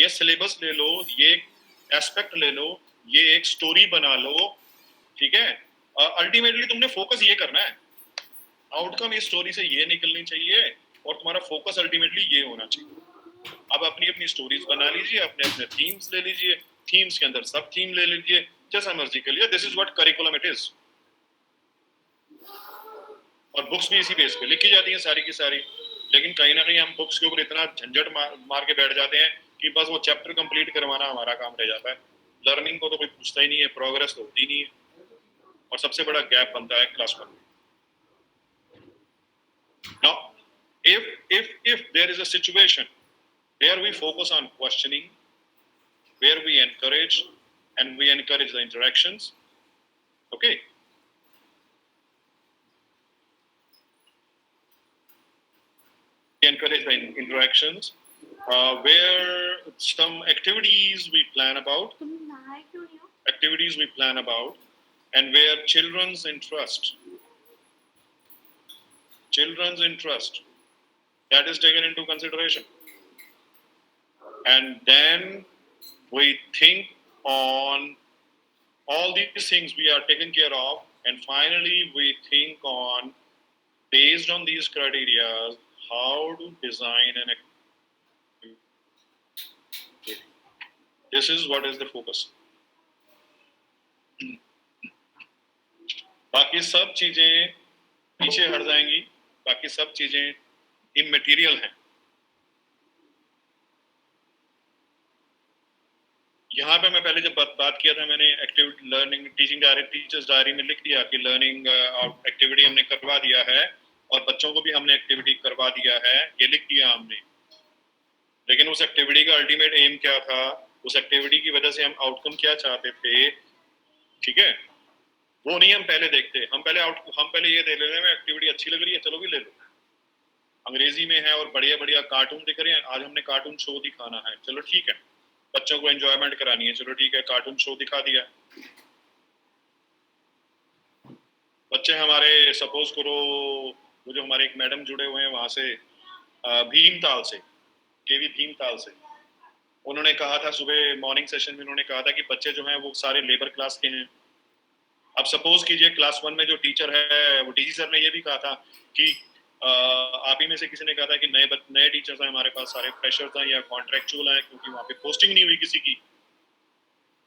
ये सिलेबस ले लो, ये एस्पेक्ट ले लो, ये एक स्टोरी बना लो, ठीक है। अल्टीमेटली तुमने फोकस ये करना है, आउटकम इस स्टोरी से ये निकलनी चाहिए और तुम्हारा फोकस अल्टीमेटली ये होना चाहिए। अब अपनी अपनी स्टोरीज बना लीजिए, अपने अपने थीम्स ले लीजिए, थीम्स के अंदर सब थीम ले लीजिए, जैसा मर्जी कर लिया। This is what curriculum it is. और बुक्स भी इसी बेस पे लिखी जाती हैं सारी की सारी, लेकिन कहीं ना कहीं हम बुक्स के ऊपर इतना झंझट मार के बैठ जाते हैं कि बस वो चैप्टर कंप्लीट करवाना हमारा काम रह जाता है। लर्निंग को तो कोई पूछता ही नहीं है, प्रोग्रेस तो होती नहीं है, और सबसे बड़ा गैप बनता है क्लास वन में। Now, if there is a situation where we focus on questioning, where we encourage the interactions, okay, we encourage the interactions, where some activities we plan about, and where children's interest that is taken into consideration, and then we think on all these things we are taken care of, and finally we think on, based on these criteria, how to design an activity. This is what is the focus. बाकी सब चीजें पीछे हट जाएंगी, बाकी सब चीजें इमैटेरियल हैं। यहाँ पे मैं पहले जब बात किया था, मैंने activity learning teaching diary, teachers diary में लिख दिया कि लर्निंग एक्टिविटी हमने करवा दिया है और बच्चों को भी हमने एक्टिविटी करवा दिया है, ये लिख दिया हमने। लेकिन उस एक्टिविटी का अल्टीमेट एम क्या था, उस एक्टिविटी की वजह से हम आउटकम क्या चाहते थे, ठीक है, वो नहीं हम पहले देखते। हम पहले ये देख लेते हैं एक्टिविटी अच्छी लग रही है, चलो भी ले लो, अंग्रेजी में है और बढ़िया बढ़िया कार्टून दिख रहे हैं, आज हमने कार्टून शो दिखाना है, चलो ठीक है, बच्चों को एंजॉयमेंट करानी है, चलो ठीक है, कार्टून शो दिखा दिया। बच्चे हमारे, सपोज करो वो जो हमारे एक मैडम जुड़े हुए हैं वहां से, भीमताल से, केवी भीमताल से, उन्होंने कहा था सुबह मॉर्निंग सेशन में, उन्होंने कहा था कि बच्चे जो हैं वो सारे लेबर क्लास के हैं। अब सपोज कीजिए क्लास 1 में जो टीचर है, वो डीसी सर ने ये भी कहा था कि आप ही में से किसी ने कहा था कि नए टीचर्स हैं हमारे पास, सारे फ्रेशर्स हैं या कॉन्ट्रेक्चुअल हैं, क्योंकि वहाँ पे पोस्टिंग नहीं हुई किसी की,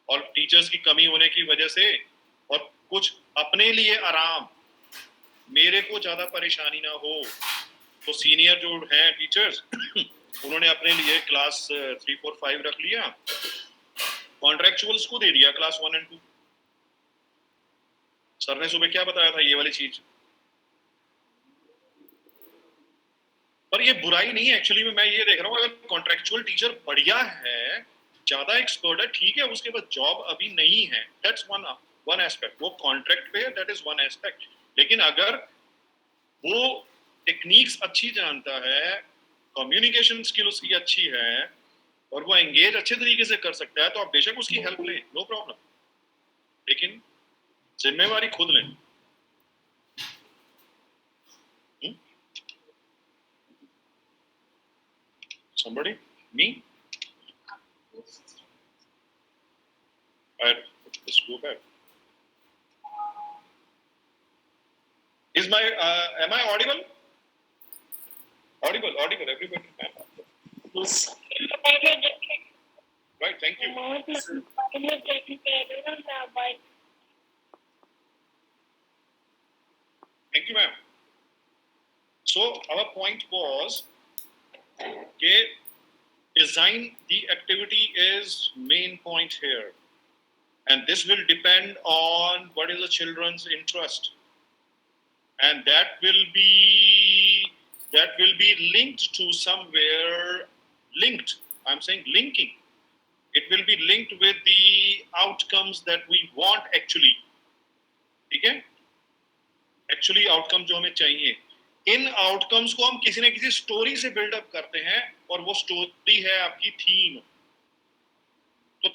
और टीचर्स की कमी होने की वजह से, और कुछ अपने लिए आराम, मेरे को ज्यादा परेशानी ना हो, तो सीनियर जो हैं टीचर्स उन्होंने अपने लिए क्लास 3, 4, 5 रख लिया, कॉन्ट्रेक्चुअल्स को दे दिया क्लास 1 और 2। सर ने सुबह क्या बताया था, ये वाली चीज, पर ये बुराई नहीं है एक्चुअली में। मैं ये देख रहा हूँ, अगर कॉन्ट्रेक्चुअल टीचर बढ़िया है, ज्यादा एक्सपर्ट है, ठीक है, उसके पास जॉब अभी नहीं है, दैट्स वन एस्पेक्ट, वो कॉन्ट्रैक्ट पे है, दैट इज वन एस्पेक्ट। लेकिन अगर वो टेक्निक्स अच्छी जानता है, कम्युनिकेशन स्किल उसकी अच्छी है, और वो एंगेज अच्छे तरीके से कर सकता है, तो आप बेशक उसकी हेल्प लें, नो प्रॉब्लम, लेकिन जिम्मेवारी खुद लें। Somebody? Me? Alright, let's go back. Is my am I audible? Audible, everybody. Yes. Right, thank you. Thank you, ma'am. So our point was, okay, design the activity is main point here, and this will depend on what is the children's interest, and that will be linked to somewhere, linked, I'm saying linking, it will be linked with the outcomes that we want actually, ठीक है, actually outcome जो हमें चाहिए, इन outcomes को हम किसी न किसी स्टोरी से बिल्डअप करते हैं, और वो स्टोरी है आपकी थीम। तो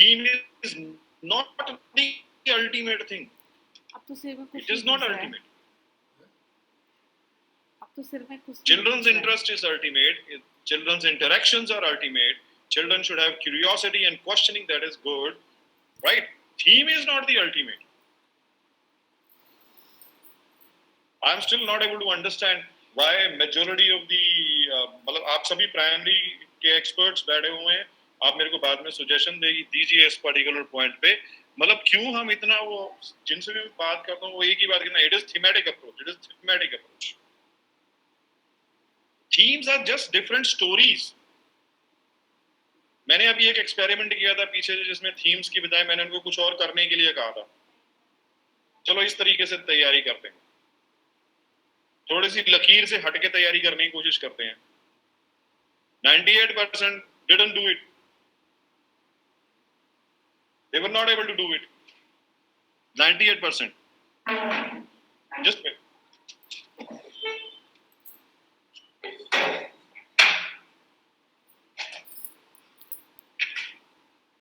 theme is not the ultimate thing, अब तो सिर में कुछ इट इज नॉट अल्टीमेट। अब तो सिर में कुछ children's interest is ultimate, Children's interactions are ultimate. Children should have curiosity and questioning, that is good, right? Theme is not the ultimate. I'm still not able to understand why majority of the मतलब आप सभी primary के experts बैठे हुए हैं, आप मेरे को बाद में सजेशन दीजिए इस पर्टिकुलर पॉइंट पे, मतलब क्यों हम इतना वो जिनसे भी बात करता हूँ वो एक ही बात करना, it is thematic approach, it is thematic approach. Themes are just different stories. मैंने अभी एक एक्सपेरिमेंट किया था पीछे जिसमें थीम्स की बजाय मैंने उनको कुछ और करने के लिए कहा था. चलो इस तरीके से तैयारी करते हैं, थोड़ी सी लकीर से हट के तैयारी करने की कोशिश करते हैं. 98% didn't do it. They were not able to do it. 98%. Just